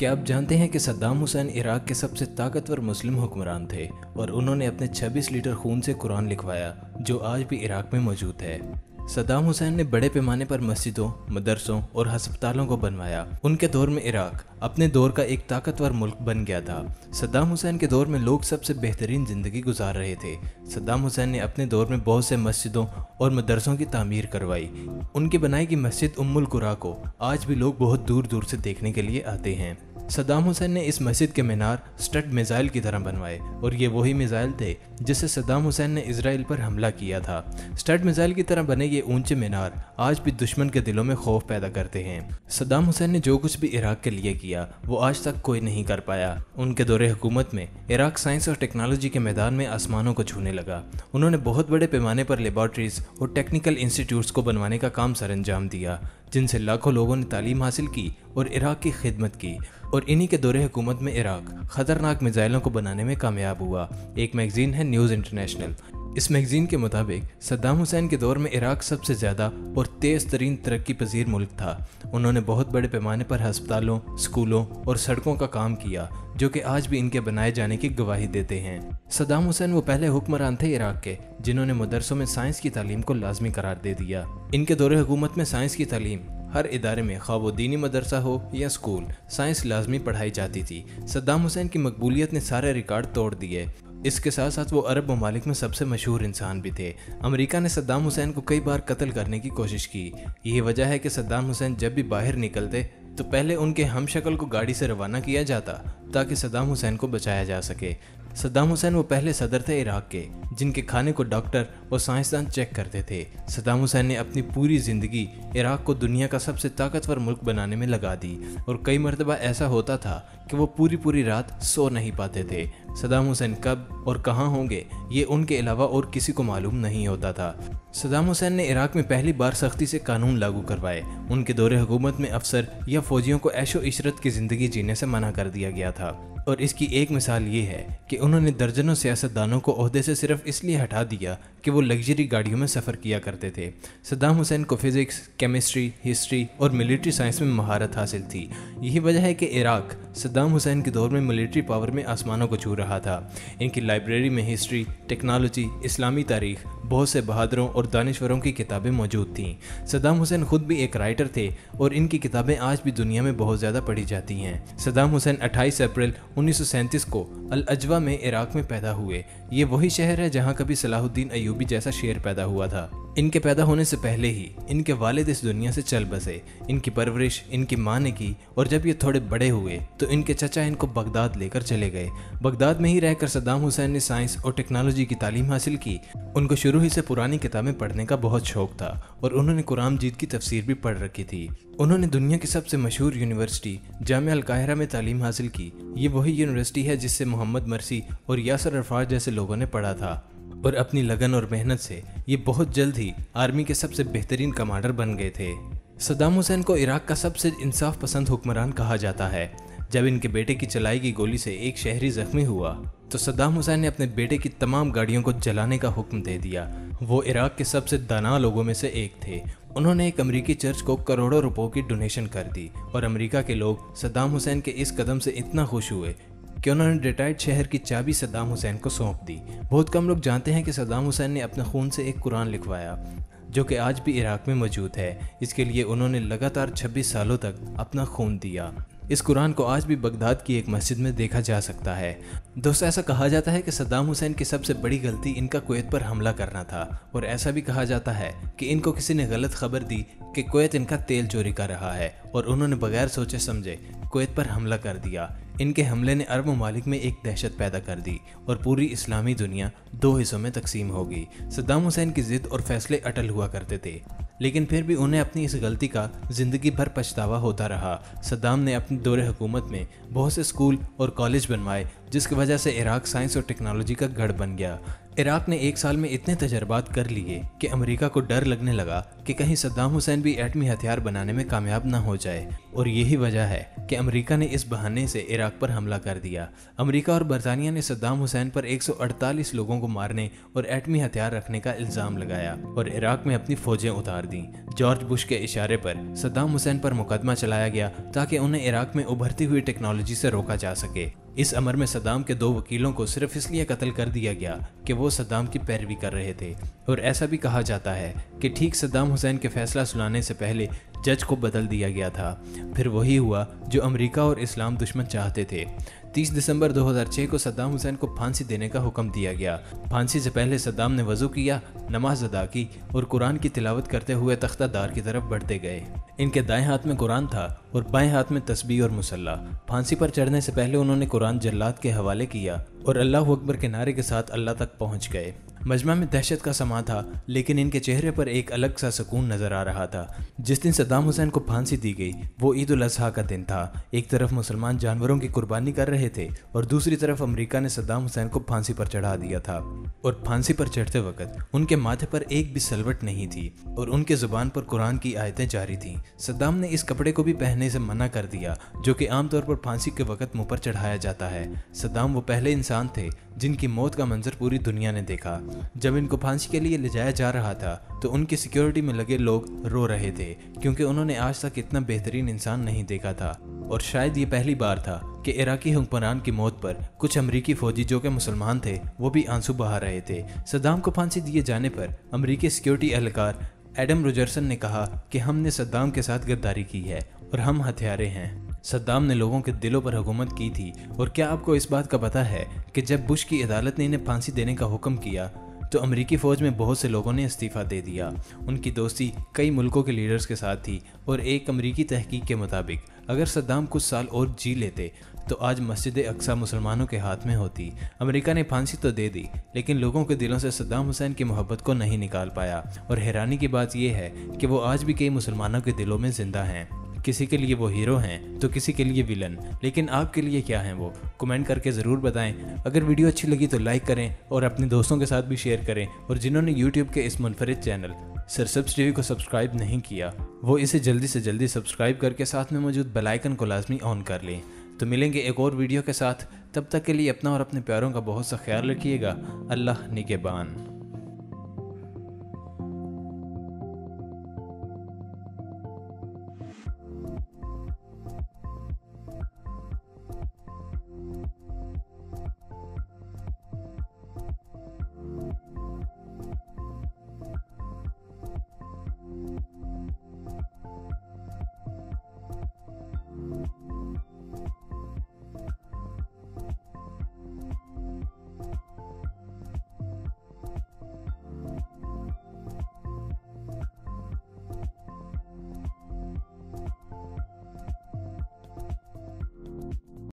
क्या आप जानते हैं कि सद्दाम हुसैन इराक के सबसे ताकतवर मुस्लिम हुक्मरान थे और उन्होंने अपने 26 लीटर खून से कुरान लिखवाया जो आज भी इराक में मौजूद है। सद्दाम हुसैन ने बड़े पैमाने पर मस्जिदों, मदरसों और हस्पतालों को बनवाया। उनके दौर में इराक अपने दौर का एक ताकतवर मुल्क बन गया था। सद्दाम हुसैन के दौर में लोग सबसे बेहतरीन जिंदगी गुजार रहे थे। सद्दाम हुसैन ने अपने दौर में बहुत से मस्जिदों और मदरसों की तामीर करवाई। उनकी बनाई गई मस्जिद उम्मुल कुरा को आज भी लोग बहुत दूर दूर से देखने के लिए आते हैं। सद्दाम हुसैन ने इस मस्जिद के मीनार स्टड मिसाइल की तरह बनवाए और ये वही मिसाइल थे जिससे सद्दाम हुसैन ने इजराइल पर हमला किया था। स्टड मिसाइल की तरह बने ये ऊंचे मीनार आज भी दुश्मन के दिलों में खौफ पैदा करते हैं। सद्दाम हुसैन ने जो कुछ भी इराक के लिए किया वो आज तक कोई नहीं कर पाया। उनके दौरे हुकूमत में इराक साइंस और टेक्नोलॉजी के मैदान में आसमानों को छूने लगा। उन्होंने बहुत बड़े पैमाने पर लेबॉर्ट्रीज और टेक्निकल इंस्टीट्यूट्स को बनवाने का काम सरअंजाम दिया जिनसे लाखों लोगों ने तालीम हासिल की और इराक की खिदमत की। और इन्हीं के दौरे हुकूमत में इराक खतरनाक मिसाइलों को बनाने में कामयाब हुआ। एक मैगजीन है न्यूज़ इंटरनेशनल। इस मैगजीन के मुताबिक सद्दाम हुसैन के दौर में इराक सबसे ज़्यादा और तेज़ तरीन तरक्की पजीर मुल्क था। उन्होंने बहुत बड़े पैमाने पर अस्पतालों, स्कूलों और सड़कों का काम किया जो कि आज भी इनके बनाए जाने की गवाही देते हैं। सद्दाम हुसैन वो पहले हुक्मरान थे इराक के जिन्होंने मदरसों में साइंस की तालीम को लाजमी करार दे दिया। इनके दौरे हुकूमत में साइंस की तालीम हर इदारे में, खा वो दीनी मदरसा हो या स्कूल, साइंस लाजमी पढ़ाई जाती थी। सद्दाम हुसैन की मकबूलियत ने सारे रिकॉर्ड तोड़ दिए। इसके साथ साथ वो अरब ममालिक में सबसे मशहूर इंसान भी थे। अमेरिका ने सद्दाम हुसैन को कई बार कत्ल करने की कोशिश की। यही वजह है कि सद्दाम हुसैन जब भी बाहर निकलते तो पहले उनके हमशक्ल को गाड़ी से रवाना किया जाता ताकि सद्दाम हुसैन को बचाया जा सके। सद्दाम हुसैन वो पहले सदर थे इराक के जिनके खाने को डॉक्टर और साइंसदान चेक करते थे। सद्दाम हुसैन ने अपनी पूरी ज़िंदगी इराक को दुनिया का सबसे ताकतवर मुल्क बनाने में लगा दी और कई मरतबा ऐसा होता था कि वो पूरी रात सो नहीं पाते थे। सद्दाम हुसैन कब और कहाँ होंगे ये उनके अलावा और किसी को मालूम नहीं होता था। सद्दाम हुसैन ने इराक में पहली बार सख्ती से कानून लागू करवाए। उनके दौरे हुकूमत में अफसर या फौजियों को ऐशो इशरत की ज़िंदगी जीने से मना कर दिया गया था। और इसकी एक मिसाल ये है कि उन्होंने दर्जनों सियासतदानों को ओहदे से सिर्फ इसलिए हटा दिया कि वो लग्जरी गाड़ियों में सफ़र किया करते थे। सद्दाम हुसैन को फिज़िक्स, केमिस्ट्री, हिस्ट्री और मिलिट्री साइंस में महारत हासिल थी। यही वजह है कि इराक सद्दाम हुसैन के दौर में मिलिट्री पावर में आसमानों को छू रहा था। इनकी लाइब्रेरी में हिस्ट्री, टेक्नोलॉजी, इस्लामी तारीख, बहुत से बहादुरों और दानिश्वरों की किताबें मौजूद थीं। सद्दाम हुसैन खुद भी एक राइटर थे और इनकी किताबें आज भी दुनिया में बहुत ज़्यादा पढ़ी जाती हैं। सद्दाम हुसैन 28 अप्रैल 1937 को अल अजवा में इराक में पैदा हुए। ये वही शहर है जहाँ कभी सलाहुद्दीन अय्यूबी जैसा शेर पैदा हुआ था। इनके पैदा होने से पहले ही इनके वालिद इस दुनिया से चल बसे। इनकी परवरिश इनकी माँ ने की और जब ये थोड़े बड़े हुए तो इनके चचा इनको बगदाद लेकर चले गए। बगदाद में ही रहकर सद्दाम हुसैन ने साइंस और टेक्नोलॉजी की तालीम हासिल की। उनको शुरू ही से पुरानी किताबें पढ़ने का बहुत शौक था और उन्होंने कुरान मजीद की तफसीर भी पढ़ रखी थी। उन्होंने दुनिया की सबसे मशहूर यूनिवर्सिटी जामिया अल काहिरा में तालीम हासिल की। ये वही यूनिवर्सिटी है जिससे मोहम्मद मरसी और यासर अरफात जैसे लोगों ने पढ़ा था। और अपनी लगन और मेहनत से ये बहुत जल्द ही आर्मी के सबसे बेहतरीन कमांडर बन गए थे। सद्दाम हुसैन को इराक का सबसे इंसाफ पसंद हुक्मरान कहा जाता है। जब इनके बेटे की चलाई गई गोली से एक शहरी जख्मी हुआ तो सद्दाम हुसैन ने अपने बेटे की तमाम गाड़ियों को जलाने का हुक्म दे दिया। वो इराक के सबसे दाना लोगों में से एक थे। उन्होंने एक अमेरिकी चर्च को करोड़ों रुपयों की डोनेशन कर दी और अमेरिका के लोग सद्दाम हुसैन के इस कदम से इतना खुश हुए कि उन्होंने डेट्रॉइट शहर की चाबी सद्दाम हुसैन को सौंप दी। बहुत कम लोग जानते हैं कि सद्दाम हुसैन ने अपने खून से एक कुरान लिखवाया जो कि आज भी इराक में मौजूद है। इसके लिए उन्होंने लगातार 26 सालों तक अपना खून दिया। इस कुरान को आज भी बगदाद की एक मस्जिद में देखा जा सकता है। दोस्तों, ऐसा कहा जाता है कि सद्दाम हुसैन की सबसे बड़ी गलती इनका कुवैत पर हमला करना था और ऐसा भी कहा जाता है कि इनको किसी ने गलत खबर दी कि कुवैत इनका तेल चोरी कर रहा है और उन्होंने बगैर सोचे समझे कुवैत पर हमला कर दिया। इनके हमले ने अरब ममालिक में एक दहशत पैदा कर दी और पूरी इस्लामी दुनिया दो हिस्सों में तकसीम हो गई। सद्दाम हुसैन की जिद और फैसले अटल हुआ करते थे लेकिन फिर भी उन्हें अपनी इस गलती का ज़िंदगी भर पछतावा होता रहा। सद्दाम ने अपने दौरे हुकूमत में बहुत से स्कूल और कॉलेज बनवाए जिसकी वजह से इराक साइंस और टेक्नोलॉजी का गढ़ बन गया। इराक ने एक साल में इतने तजर्बात कर लिए कि अमेरिका को डर लगने लगा कि कहीं सद्दाम हुसैन भी एटमी हथियार बनाने में कामयाब ना हो जाए, और यही वजह है कि अमेरिका ने इस बहाने से इराक पर हमला कर दिया। अमेरिका और बरतानिया ने सद्दाम हुसैन पर 148 लोगों को मारने और एटमी हथियार रखने का इल्ज़ाम लगाया और इराक में अपनी फौजें उतार दी। जॉर्ज बुश के इशारे पर सद्दाम हुसैन पर मुकदमा चलाया गया ताकि उन्हें इराक में उभरती हुई टेक्नोलॉजी से रोका जा सके। इस अमर में सद्दाम के 2 वकीलों को सिर्फ इसलिए कत्ल कर दिया गया कि वो सद्दाम की पैरवी कर रहे थे, और ऐसा भी कहा जाता है कि ठीक सद्दाम हुसैन के फैसला सुनाने से पहले जज को बदल दिया गया था। फिर वही हुआ जो अमेरिका और इस्लाम दुश्मन चाहते थे। 30 दिसंबर 2006 को सद्दाम हुसैन को फांसी देने का हुक्म दिया गया। फांसी से पहले सद्दाम ने वजू किया, नमाज अदा की और कुरान की तिलावत करते हुए तख्तादार की तरफ बढ़ते गए। इनके दाएं हाथ में कुरान था और बाएं हाथ में तस्बीह और मुसल्ला। फांसी पर चढ़ने से पहले उन्होंने कुरान जल्लाद के हवाले किया और अल्लाह अकबर के नारे के साथ अल्लाह तक पहुंच गए। मजमा में दहशत का समा था, लेकिन इनके चेहरे पर एक अलग सा सुकून नजर आ रहा था। जिस दिन सद्दाम हुसैन को फांसी दी गई वो ईद उल अजहा का दिन था। एक तरफ मुसलमान जानवरों की कुर्बानी कर रहे थे और दूसरी तरफ अमेरिका ने सद्दाम हुसैन को फांसी पर चढ़ा दिया था। और फांसी पर चढ़ते वक्त उनके माथे पर एक भी सलवट नहीं थी और उनके जुबान पर कुरान की आयतें जारी थीं। सद्दाम ने इस कपड़े को भी पहनने से मना कर दिया जो कि आमतौर पर फांसी के वक्त मुंह पर चढ़ाया जाता है। सद्दाम वो पहले इंसान थे जिनकी मौत का मंजर पूरी दुनिया ने देखा। जब इनको फांसी के लिए ले जाया जा रहा था तो उनकी सिक्योरिटी में लगे लोग रो रहे थे, क्योंकि उन्होंने आज तक इतना बेहतरीन इंसान नहीं देखा था। और शायद ये पहली बार था कि इराकी हुक्मरान की मौत पर कुछ अमरीकी फौजी जो कि मुसलमान थे वो भी आंसू बहा रहे थे। सद्दाम को फांसी दिए जाने पर अमरीकी सिक्योरिटी एहलकार एडम रोजर्सन ने कहा कि हमने सद्दाम के साथ गद्दारी की है और हम हत्यारे हैं। सद्दाम ने लोगों के दिलों पर हुकूमत की थी। और क्या आपको इस बात का पता है कि जब बुश की अदालत ने इन्हें फांसी देने का हुक्म किया तो अमेरिकी फ़ौज में बहुत से लोगों ने इस्तीफ़ा दे दिया। उनकी दोस्ती कई मुल्कों के लीडर्स के साथ थी और एक अमेरिकी तहकीक के मुताबिक अगर सद्दाम कुछ साल और जी लेते तो आज मस्जिद अक्सा मुसलमानों के हाथ में होती। अमेरिका ने फांसी तो दे दी, लेकिन लोगों के दिलों से सद्दाम हुसैन की मोहब्बत को नहीं निकाल पाया। और हैरानी की बात यह है कि वो आज भी कई मुसलमानों के दिलों में जिंदा हैं। किसी के लिए वो हीरो हैं तो किसी के लिए विलन, लेकिन आपके लिए क्या हैं वो कमेंट करके ज़रूर बताएं। अगर वीडियो अच्छी लगी तो लाइक करें और अपने दोस्तों के साथ भी शेयर करें। और जिन्होंने यूट्यूब के इस मुनफरिद चैनल सरसब्ज़ टीवी को सब्सक्राइब नहीं किया वो इसे जल्दी से जल्दी सब्सक्राइब करके साथ में मौजूद बेल आइकन को लाजमी ऑन कर लें। तो मिलेंगे एक और वीडियो के साथ, तब तक के लिए अपना और अपने प्यारों का बहुत सा ख्याल रखिएगा। अल्लाह निगहबान।